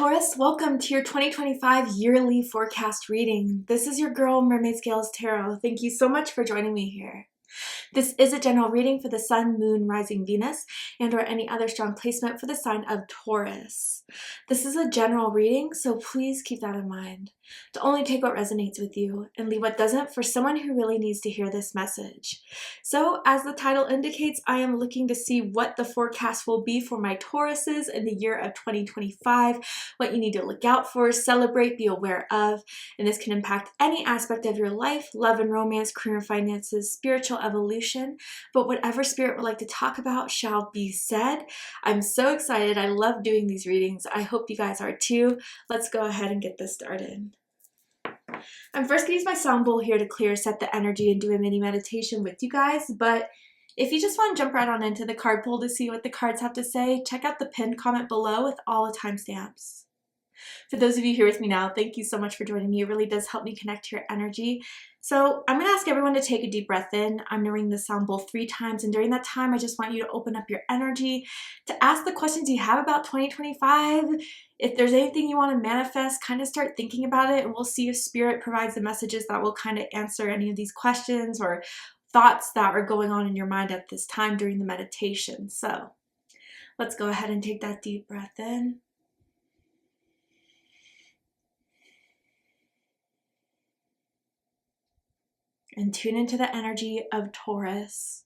Taurus, welcome to your 2025 yearly forecast reading. This is your girl, Mermaid Tarot. Thank you so much for joining me here. This is a general reading for the Sun, Moon, Rising Venus, and or any other strong placement for the sign of Taurus. This is a general reading, so please keep that in mind. To only take what resonates with you and leave what doesn't for someone who really needs to hear this message. So, as the title indicates, I am looking to see what the forecast will be for my Tauruses in the year of 2025, what you need to look out for, celebrate, be aware of, and this can impact any aspect of your life, love and romance, career and finances, spiritual evolution, but whatever spirit would like to talk about shall be said. I'm so excited. I love doing these readings. I hope you guys are too. Let's go ahead and get this started. I'm first going to use my sound bowl here to clear, set the energy, and do a mini meditation with you guys, but if you just want to jump right on into the card pull to see what the cards have to say, check out the pinned comment below with all the timestamps. For those of you here with me now, thank you so much for joining me. It really does help me connect to your energy. So I'm going to ask everyone to take a deep breath in. I'm going to ring the sound bowl 3 times, and during that time, I just want you to open up your energy to ask the questions you have about 2025. If there's anything you want to manifest, kind of start thinking about it, and we'll see if Spirit provides the messages that will kind of answer any of these questions or thoughts that are going on in your mind at this time during the meditation. So let's go ahead and take that deep breath in. And tune into the energy of Taurus.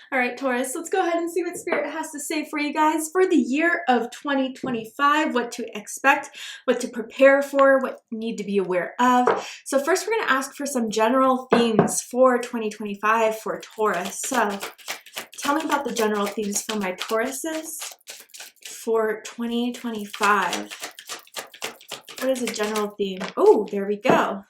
All right, Taurus, let's go ahead and see what Spirit has to say for you guys for the year of 2025, what to expect, what to prepare for, what you need to be aware of. So first, we're going to ask for some general themes for 2025 for Taurus. So tell me about the general themes for my Tauruses for 2025. What is a general theme? Oh, there we go.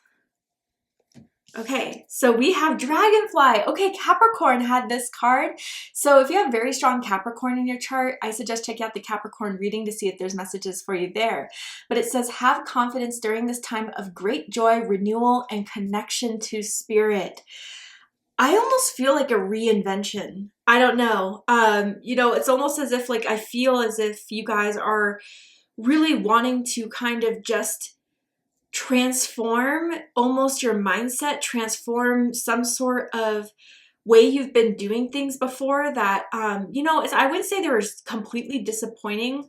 Okay, so we have Dragonfly. Okay, Capricorn had this card. So if you have very strong Capricorn in your chart, I suggest checking out the Capricorn reading to see if there's messages for you there. But it says, have confidence during this time of great joy, renewal, and connection to Spirit. I almost feel like a reinvention. I don't know. It's almost as if I feel as if you guys are really wanting to kind of just transform almost your mindset, transform some sort of way you've been doing things before that, I wouldn't say they were completely disappointing,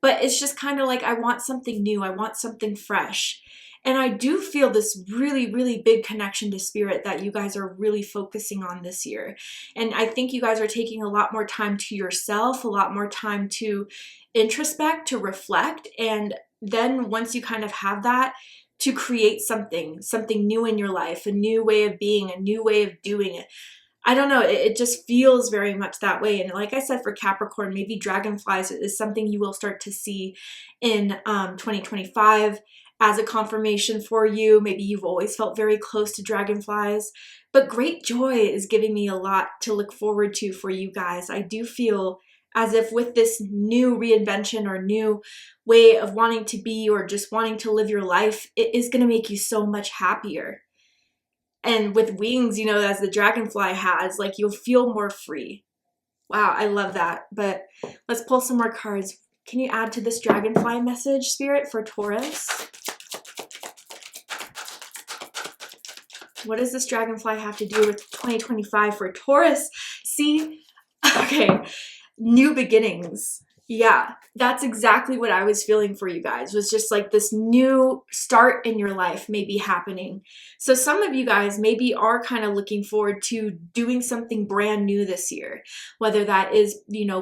but it's just kind of like, I want something new. I want something fresh. And I do feel this really, really big connection to Spirit that you guys are really focusing on this year. And I think you guys are taking a lot more time to yourself, a lot more time to introspect, to reflect. And then once you kind of have that, to create something new in your life, a new way of being, a new way of doing it. I don't know, it just feels very much that way. And like I said, for Capricorn, maybe dragonflies is something you will start to see in 2025 as a confirmation for you. Maybe you've always felt very close to dragonflies, but great joy is giving me a lot to look forward to for you guys. I do feel as if with this new reinvention or new way of wanting to be or just wanting to live your life, it is going to make you so much happier. And with wings, as the dragonfly has, you'll feel more free. Wow, I love that. But let's pull some more cards. Can you add to this dragonfly message, Spirit, for Taurus? What does this dragonfly have to do with 2025 for Taurus? See, okay. New beginnings. Yeah, that's exactly what I was feeling for you guys, was just like this new start in your life may be happening. So some of you guys maybe are kind of looking forward to doing something brand new this year, whether that is,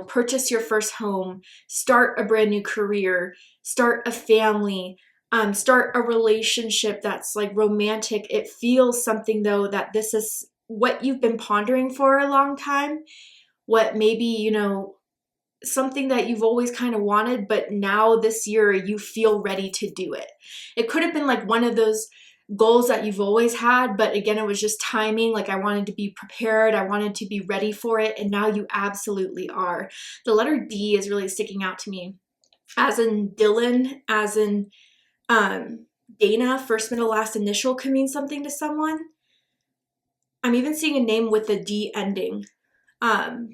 purchase your first home, start a brand new career, start a family, start a relationship that's romantic. It feels something though that this is what you've been pondering for a long time, what maybe, you know, something that you've always kind of wanted, but now this year you feel ready to do it. It could have been like one of those goals that you've always had, but again, it was just timing. Like I wanted to be prepared, I wanted to be ready for it, and now you absolutely are. The letter D is really sticking out to me, as in Dylan, as in Dana. First, middle, last initial could mean something to someone. I'm even seeing a name with a D ending.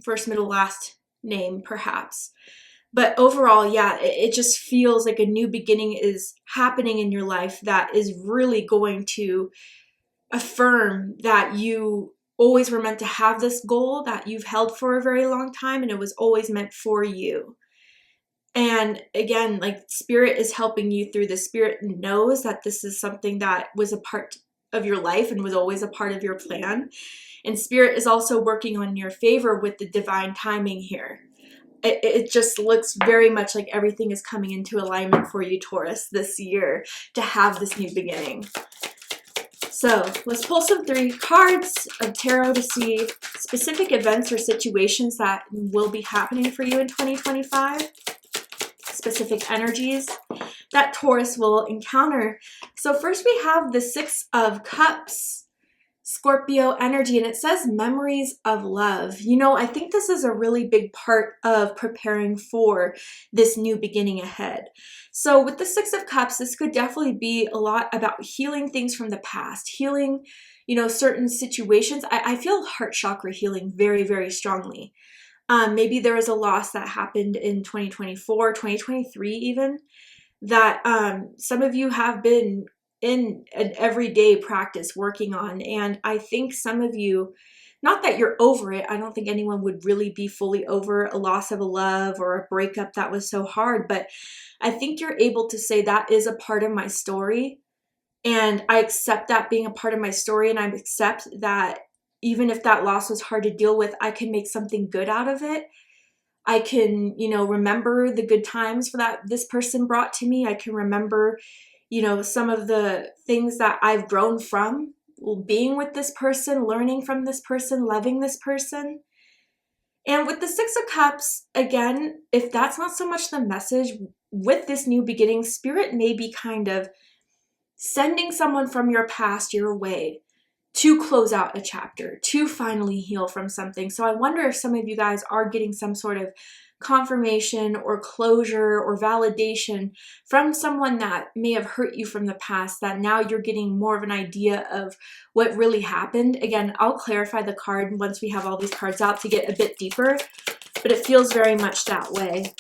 First, middle, last name, perhaps. But overall, yeah, it just feels like a new beginning is happening in your life that is really going to affirm that you always were meant to have this goal that you've held for a very long time, and it was always meant for you. And again, like Spirit is helping you through this. Spirit knows that this is something that was a part of your life and was always a part of your plan. And Spirit is also working on your favor with the divine timing here. It just looks very much like everything is coming into alignment for you, Taurus, this year to have this new beginning. So let's pull some 3 cards of tarot to see specific events or situations that will be happening for you in 2025. Specific energies that Taurus will encounter. So first we have the 6 of Cups, Scorpio energy, and it says memories of love. You know, I think this is a really big part of preparing for this new beginning ahead. So with the 6 of Cups, this could definitely be a lot about healing things from the past, healing, you know, certain situations. I feel heart chakra healing very, very strongly. Maybe there was a loss that happened in 2024, 2023 even, that some of you have been in an everyday practice working on. And I think some of you, not that you're over it, I don't think anyone would really be fully over a loss of a love or a breakup that was so hard, but I think you're able to say that is a part of my story. And I accept that being a part of my story, and I accept that even if that loss was hard to deal with, I can make something good out of it. I can, you know, remember the good times that this person brought to me. I can remember, you know, some of the things that I've grown from being with this person, learning from this person, loving this person. And with the 6 of Cups, again, if that's not so much the message, with this new beginning, Spirit may be kind of sending someone from your past your way to close out a chapter, to finally heal from something. So I wonder if some of you guys are getting some sort of confirmation or closure or validation from someone that may have hurt you from the past, that now you're getting more of an idea of what really happened. Again, I'll clarify the card once we have all these cards out to get a bit deeper, but it feels very much that way.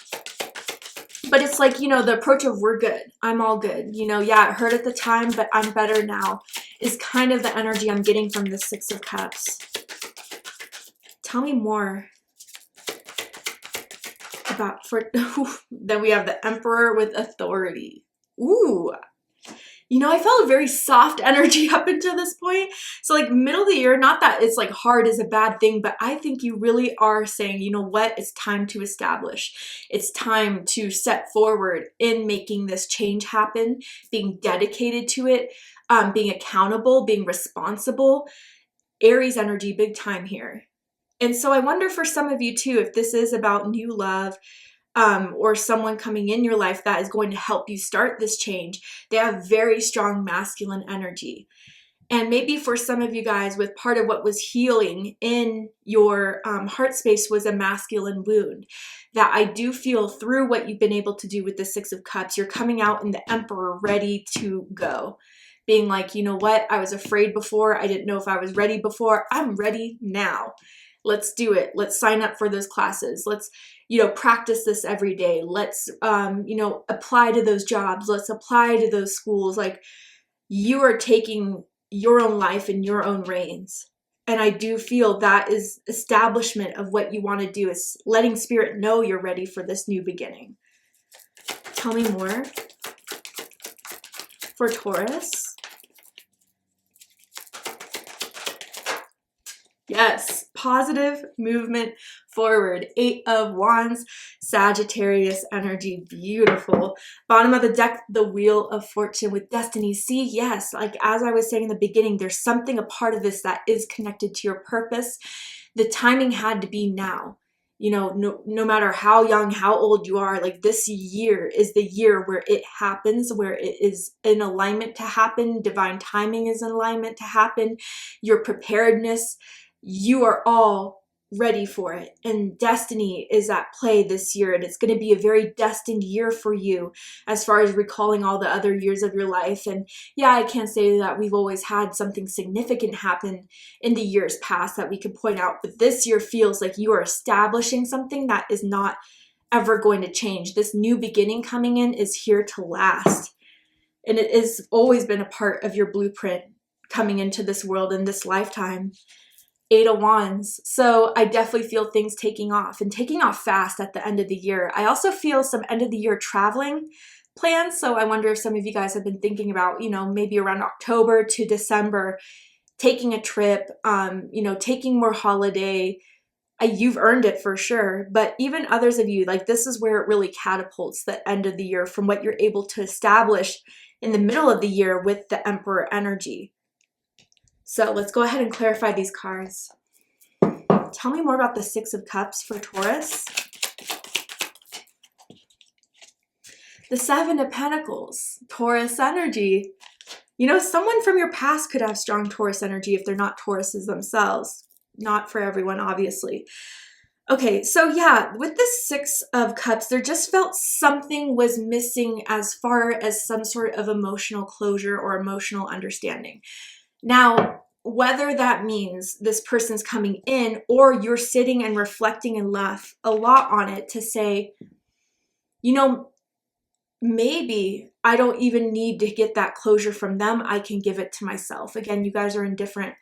But it's like, you know, the approach of we're good, I'm all good. You know, yeah, it hurt at the time, but I'm better now is kind of the energy I'm getting from the 6 of Cups. Tell me more about, then we have the Emperor with authority. Ooh, you know, I felt a very soft energy up until this point. So like middle of the year, not that it's like hard is a bad thing, but I think you really are saying, you know what, it's time to establish. It's time to set forward in making this change happen, being dedicated to it, being accountable, being responsible. Aries energy, big time here. And so I wonder for some of you too, if this is about new love, or someone coming in your life that is going to help you start this change. They have very strong masculine energy. And maybe for some of you guys, with part of what was healing in your heart space was a masculine wound, that I do feel through what you've been able to do with the 6 of Cups, you're coming out in the Emperor ready to go. Being like, you know what, I was afraid before, I didn't know if I was ready before, I'm ready now. Let's do it. Let's sign up for those classes. Let's, you know, practice this every day. Let's, you know, apply to those jobs. Let's apply to those schools. Like, you are taking your own life in your own reins. And I do feel that is establishment of what you want to do, is letting Spirit know you're ready for this new beginning. Tell me more for Taurus. Yes, positive movement forward. 8 of Wands, Sagittarius energy, beautiful. Bottom of the deck, the Wheel of Fortune with Destiny. See, yes, like as I was saying in the beginning, there's something, a part of this that is connected to your purpose. The timing had to be now. You know, no matter how young, how old you are, like this year is the year where it happens, where it is in alignment to happen. Divine timing is in alignment to happen. Your preparedness, you are all ready for it. And destiny is at play this year. And it's going to be a very destined year for you as far as recalling all the other years of your life. And yeah, I can't say that we've always had something significant happen in the years past that we could point out. But this year feels like you are establishing something that is not ever going to change. This new beginning coming in is here to last. And it has always been a part of your blueprint coming into this world in this lifetime. 8 of Wands. So I definitely feel things taking off and taking off fast at the end of the year. I also feel some end of the year traveling plans. So I wonder if some of you guys have been thinking about, you know, maybe around October to December, taking a trip, you know, taking more holiday. You've earned it for sure. But even others of you, like this is where it really catapults the end of the year from what you're able to establish in the middle of the year with the Emperor energy. So let's go ahead and clarify these cards. Tell me more about the 6 of Cups for Taurus. The 7 of Pentacles, Taurus energy. You know, someone from your past could have strong Taurus energy if they're not Tauruses themselves. Not for everyone, obviously. Okay, so yeah, with the 6 of Cups, there just felt something was missing as far as some sort of emotional closure or emotional understanding. Now, whether that means this person's coming in or you're sitting and reflecting and laugh a lot on it to say, you know, maybe I don't even need to get that closure from them. I can give it to myself. Again, you guys are in different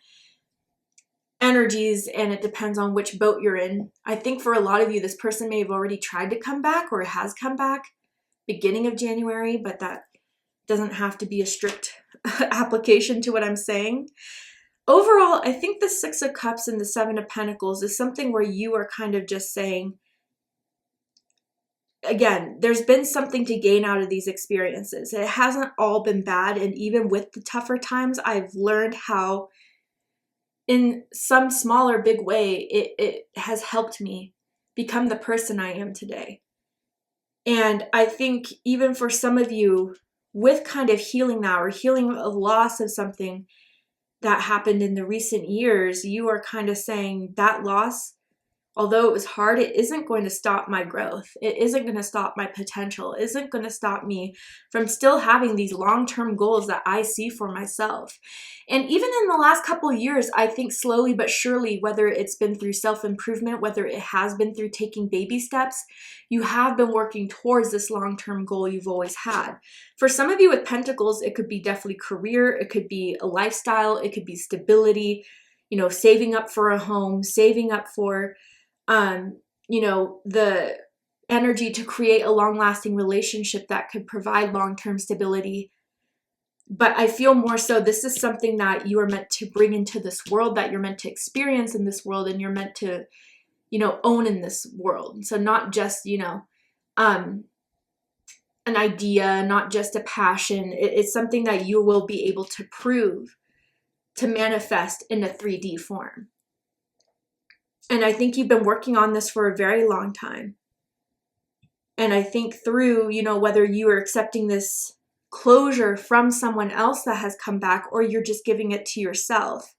energies and it depends on which boat you're in. I think for a lot of you, this person may have already tried to come back or has come back beginning of January, but that doesn't have to be a strict application to what I'm saying. Overall, I think the 6 of Cups and the 7 of Pentacles is something where you are kind of just saying, again, there's been something to gain out of these experiences. It hasn't all been bad. And even with the tougher times, I've learned how in some small or big way, it has helped me become the person I am today. And I think even for some of you with kind of healing now or healing a loss of something that happened in the recent years, you are kind of saying that loss, although it was hard, it isn't going to stop my growth. It isn't going to stop my potential. It isn't going to stop me from still having these long-term goals that I see for myself. And even in the last couple of years, I think slowly but surely, whether it's been through self-improvement, whether it has been through taking baby steps, you have been working towards this long-term goal you've always had. For some of you with Pentacles, it could be definitely career, it could be a lifestyle, it could be stability, you know, saving up for a home, saving up for you know, the energy to create a long-lasting relationship that could provide long-term stability. But I feel more so this is something that you are meant to bring into this world, that you're meant to experience in this world, and you're meant to, you know, own in this world. So not just, you know, an idea, not just a passion. It's something that you will be able to prove, to manifest in a 3D form. And I think you've been working on this for a very long time. And I think through, you know, whether you are accepting this closure from someone else that has come back or you're just giving it to yourself,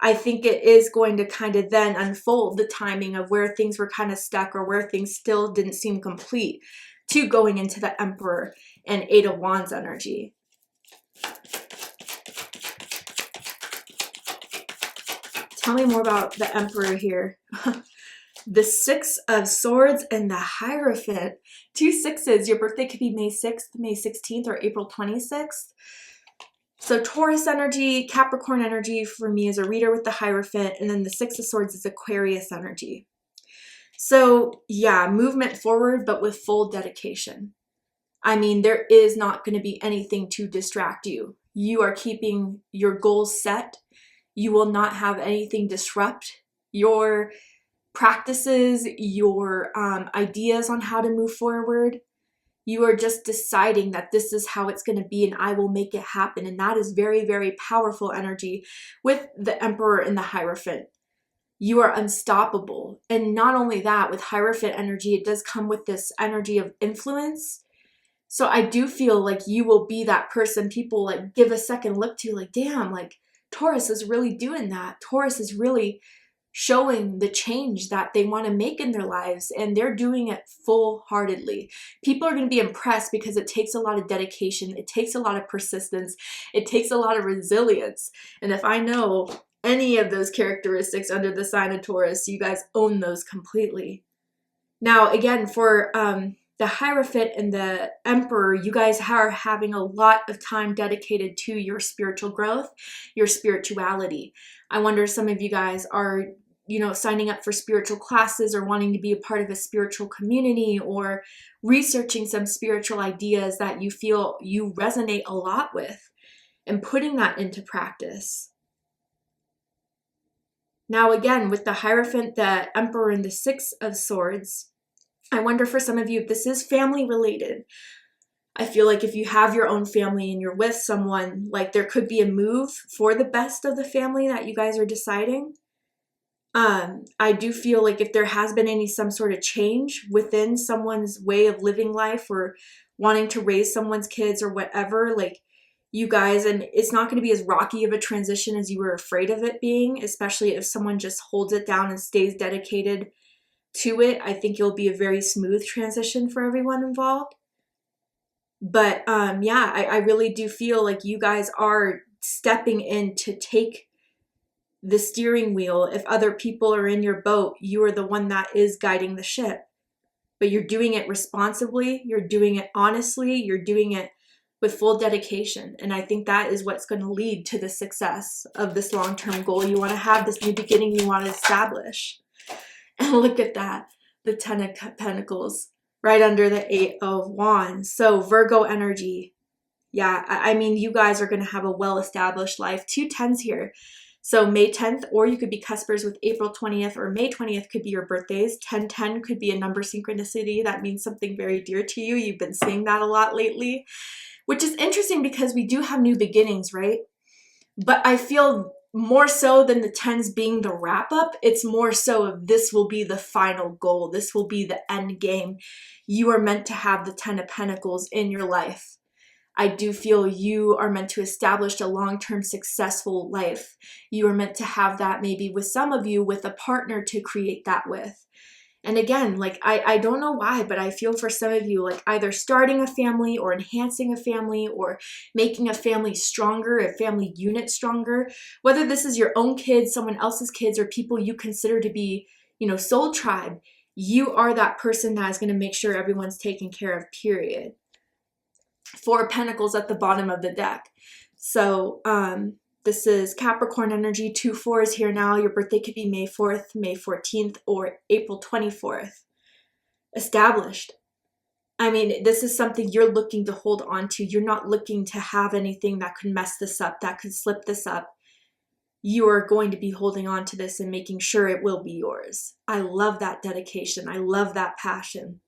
I think it is going to kind of then unfold the timing of where things were kind of stuck or where things still didn't seem complete to going into the Emperor and 8 of Wands energy. Tell me more about the Emperor here. The 6 of Swords and the Hierophant. 2 6s. Your birthday could be May 6th, May 16th, or April 26th. So Taurus energy, Capricorn energy for me as a reader with the Hierophant, and then the 6 of Swords is Aquarius energy. So yeah, movement forward, but with full dedication. I mean, there is not going to be anything to distract you. You are keeping your goals set. You will not have anything disrupt your practices, your ideas on how to move forward. You are just deciding that this is how it's going to be and I will make it happen. And that is very, very powerful energy with the Emperor and the Hierophant. You are unstoppable. And not only that, with Hierophant energy, it does come with this energy of influence. So I do feel like you will be that person people like give a second look to, like, damn, like Taurus is really doing that. Taurus is really showing the change that they want to make in their lives, and they're doing it full-heartedly. People are going to be impressed because it takes a lot of dedication. It takes a lot of persistence. It takes a lot of resilience. And if I know any of those characteristics under the sign of Taurus, you guys own those completely. Now, again, for the Hierophant and the Emperor, you guys are having a lot of time dedicated to your spiritual growth, your spirituality. I wonder if some of you guys are, you know, signing up for spiritual classes or wanting to be a part of a spiritual community or researching some spiritual ideas that you feel you resonate a lot with and putting that into practice. Now, again, with the Hierophant, the Emperor, and the Six of Swords, I wonder for some of you if this is family related. I feel like if you have your own family and you're with someone, like there could be a move for the best of the family that you guys are deciding. I do feel like if there has been some sort of change within someone's way of living life or wanting to raise someone's kids or whatever, like you guys, and it's not going to be as rocky of a transition as you were afraid of it being, especially if someone just holds it down and stays dedicated to it. I think it'll be a very smooth transition for everyone involved. But yeah, I really do feel like you guys are stepping in to take the steering wheel. If other people are in your boat, you are the one that is guiding the ship. But you're doing it responsibly, you're doing it honestly, you're doing it with full dedication. And I think that is what's going to lead to the success of this long-term goal you want to have, this new beginning you want to establish. And look at that, the 10 of Pentacles right under the 8 of Wands. So Virgo energy. Yeah, I mean, you guys are going to have a well-established life. 2 10s here. So May 10th, or you could be cuspers with April 20th, or May 20th could be your birthdays. 1010 could be a number synchronicity. That means something very dear to you. You've been seeing that a lot lately, which is interesting because we do have new beginnings, right? But I feel more so than the 10s being the wrap up, it's more so of this will be the final goal. This will be the end game. You are meant to have the 10 of Pentacles in your life. I do feel you are meant to establish a long-term successful life. You are meant to have that maybe with some of you with a partner to create that with. And again, like I don't know why, but I feel for some of you like either starting a family or enhancing a family or making a family stronger, a family unit stronger, whether this is your own kids, someone else's kids, or people you consider to be, you know, soul tribe, you are that person that is going to make sure everyone's taken care of, period. 4 of Pentacles at the bottom of the deck. So, this is Capricorn energy, 2 4s here now. Your birthday could be May 4th, May 14th, or April 24th. Established. I mean, this is something you're looking to hold on to. You're not looking to have anything that could mess this up, that could slip this up. You are going to be holding on to this and making sure it will be yours. I love that dedication. I love that passion.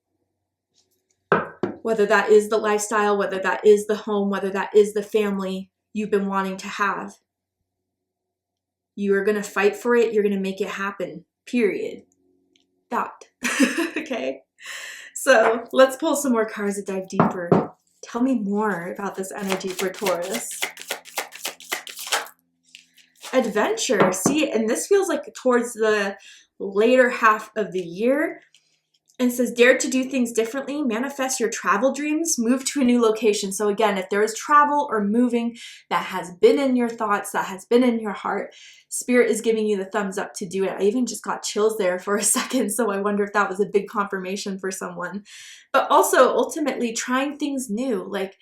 Whether that is the lifestyle, whether that is the home, whether that is the family you've been wanting to have. You are going to fight for it. You're going to make it happen, period. Dot. Okay. So let's pull some more cards to dive deeper. Tell me more about this energy for Taurus. Adventure. See, and this feels like towards the later half of the year. And it says, dare to do things differently, manifest your travel dreams, move to a new location. So again, if there is travel or moving that has been in your thoughts, that has been in your heart, Spirit is giving you the thumbs up to do it. I even just got chills there for a second. So I wonder if that was a big confirmation for someone. But also ultimately trying things new. Like,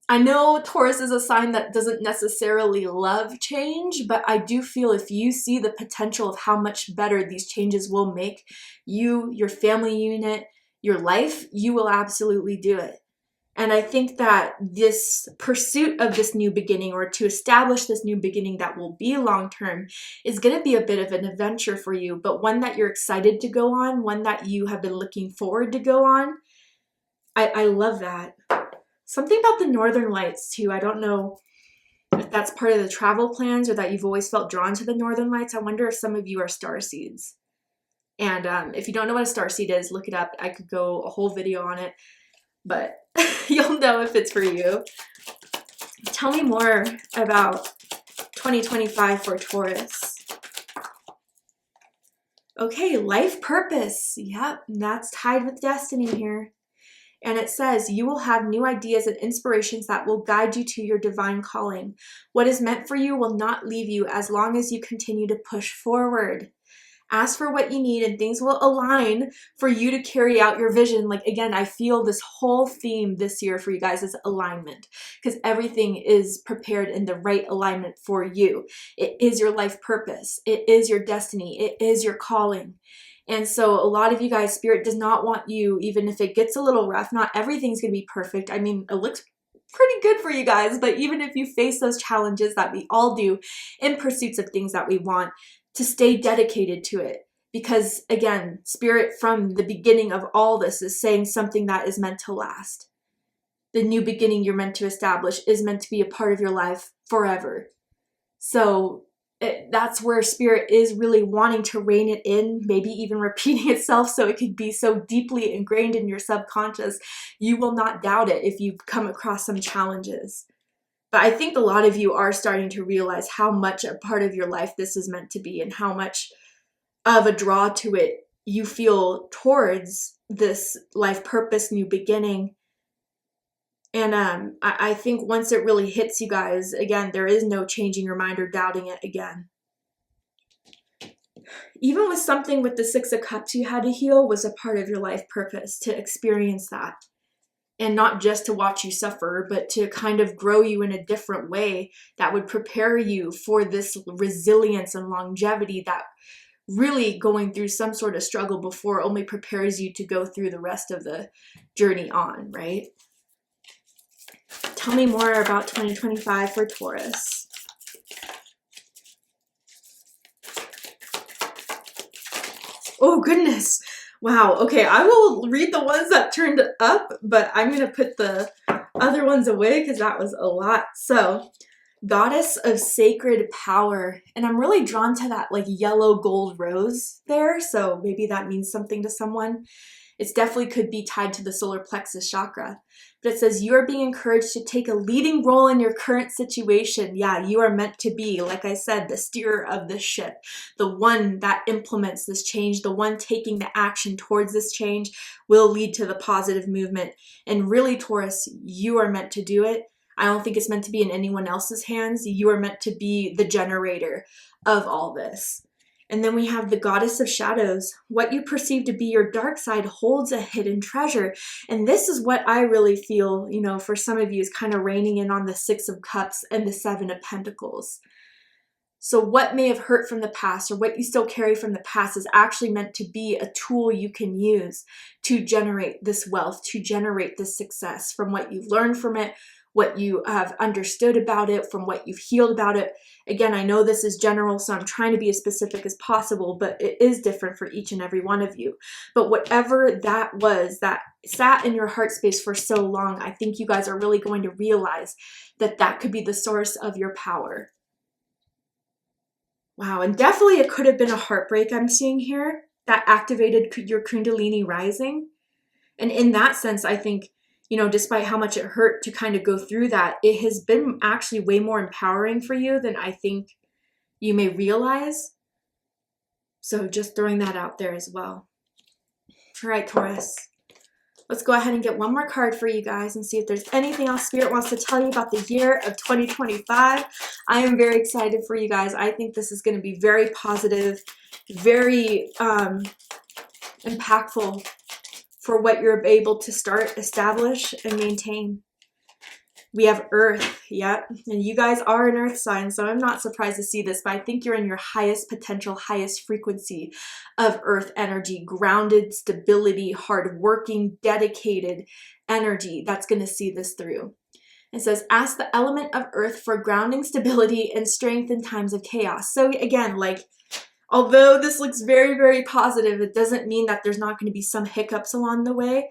I know Taurus is a sign that doesn't necessarily love change, but I do feel if you see the potential of how much better these changes will make you, your family unit, your life, you will absolutely do it. And I think that this pursuit of this new beginning, or to establish this new beginning that will be long-term, is going to be a bit of an adventure for you, but one that you're excited to go on, one that you have been looking forward to go on. I love that. Something about the Northern Lights too. I don't know if that's part of the travel plans or that you've always felt drawn to the Northern Lights. I wonder if some of you are starseeds. And if you don't know what a starseed is, look it up. I could go a whole video on it, but you'll know if it's for you. Tell me more about 2025 for Taurus. Okay, life purpose. Yep, that's tied with destiny here. And it says, you will have new ideas and inspirations that will guide you to your divine calling. What is meant for you will not leave you as long as you continue to push forward. Ask for what you need and things will align for you to carry out your vision. Like, again, I feel this whole theme this year for you guys is alignment, because everything is prepared in the right alignment for you. It is your life purpose. It is your destiny. It is your calling. And so a lot of you guys, Spirit does not want you, even if it gets a little rough, not everything's going to be perfect. I mean, it looks pretty good for you guys, but even if you face those challenges that we all do in pursuits of things that we want, to stay dedicated to it. Because again, Spirit from the beginning of all this is saying something that is meant to last. The new beginning you're meant to establish is meant to be a part of your life forever. So that's where Spirit is really wanting to rein it in, maybe even repeating itself so it could be so deeply ingrained in your subconscious, you will not doubt it if you come across some challenges. But I think a lot of you are starting to realize how much a part of your life this is meant to be and how much of a draw to it you feel towards this life purpose, new beginning. And I think once it really hits you guys, again, there is no changing your mind or doubting it again. Even with something with the Six of Cups you had to heal was a part of your life purpose, to experience that. And not just to watch you suffer, but to kind of grow you in a different way that would prepare you for this resilience and longevity that really going through some sort of struggle before only prepares you to go through the rest of the journey on, right? Tell me more about 2025 for Taurus. Oh, goodness. Wow. Okay, I will read the ones that turned up, but I'm going to put the other ones away because that was a lot. So, Goddess of Sacred Power. And I'm really drawn to that like yellow gold rose there. So maybe that means something to someone. It definitely could be tied to the solar plexus chakra. But it says you are being encouraged to take a leading role in your current situation. Yeah, you are meant to be, like I said, the steerer of the ship, the one that implements this change, the one taking the action towards this change will lead to the positive movement. And really, Taurus, you are meant to do it. I don't think it's meant to be in anyone else's hands. You are meant to be the generator of all this. And then we have the Goddess of Shadows. What you perceive to be your dark side holds a hidden treasure. And this is what I really feel, you know, for some of you is kind of reining in on the Six of Cups and the Seven of Pentacles. So what may have hurt from the past or what you still carry from the past is actually meant to be a tool you can use to generate this wealth, to generate this success from what you've learned from it, what you have understood about it, from what you've healed about it. Again, I know this is general, so I'm trying to be as specific as possible, but it is different for each and every one of you. But whatever that was that sat in your heart space for so long, I think you guys are really going to realize that that could be the source of your power. Wow, and definitely it could have been a heartbreak I'm seeing here that activated your Kundalini rising. And in that sense, I think, you know, despite how much it hurt to kind of go through that, it has been actually way more empowering for you than I think you may realize. So just throwing that out there as well. All right, Taurus. Let's go ahead and get one more card for you guys and see if there's anything else Spirit wants to tell you about the year of 2025. I am very excited for you guys. I think this is going to be very positive, very impactful for what you're able to start, establish, and maintain. We have Earth, yep, and you guys are an Earth sign, so I'm not surprised to see this, but I think you're in your highest potential, highest frequency of Earth energy, grounded, stability, hardworking, dedicated, energy that's going to see this through. It says, ask the element of earth for grounding, stability, and strength in times of chaos. So again, like, although this looks very, very positive, it doesn't mean that there's not going to be some hiccups along the way.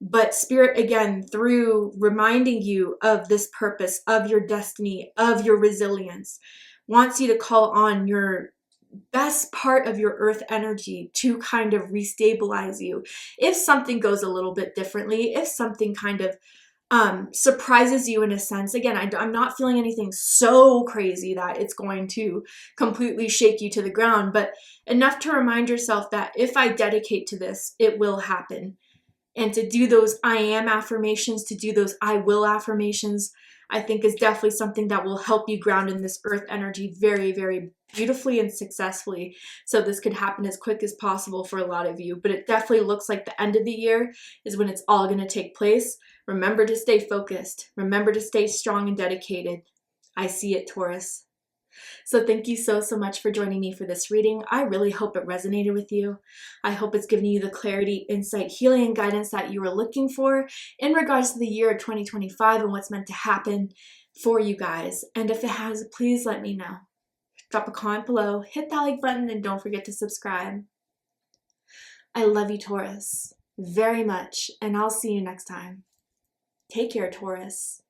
But Spirit, again, through reminding you of this purpose, of your destiny, of your resilience, wants you to call on your best part of your earth energy to kind of restabilize you. If something goes a little bit differently, if something kind of surprises you in a sense. Again, I'm not feeling anything so crazy that it's going to completely shake you to the ground, but enough to remind yourself that if I dedicate to this, it will happen. And to do those I am affirmations, to do those I will affirmations, I think is definitely something that will help you ground in this earth energy very, very beautifully and successfully. So this could happen as quick as possible for a lot of you, but it definitely looks like the end of the year is when it's all going to take place. Remember to stay focused. Remember to stay strong and dedicated. I see it, Taurus. So thank you so, so much for joining me for this reading. I really hope it resonated with you. I hope it's given you the clarity, insight, healing, and guidance that you were looking for in regards to the year of 2025 and what's meant to happen for you guys. And if it has, please let me know. Drop a comment below, hit that like button, and don't forget to subscribe. I love you, Taurus, very much, and I'll see you next time. Take care, Taurus.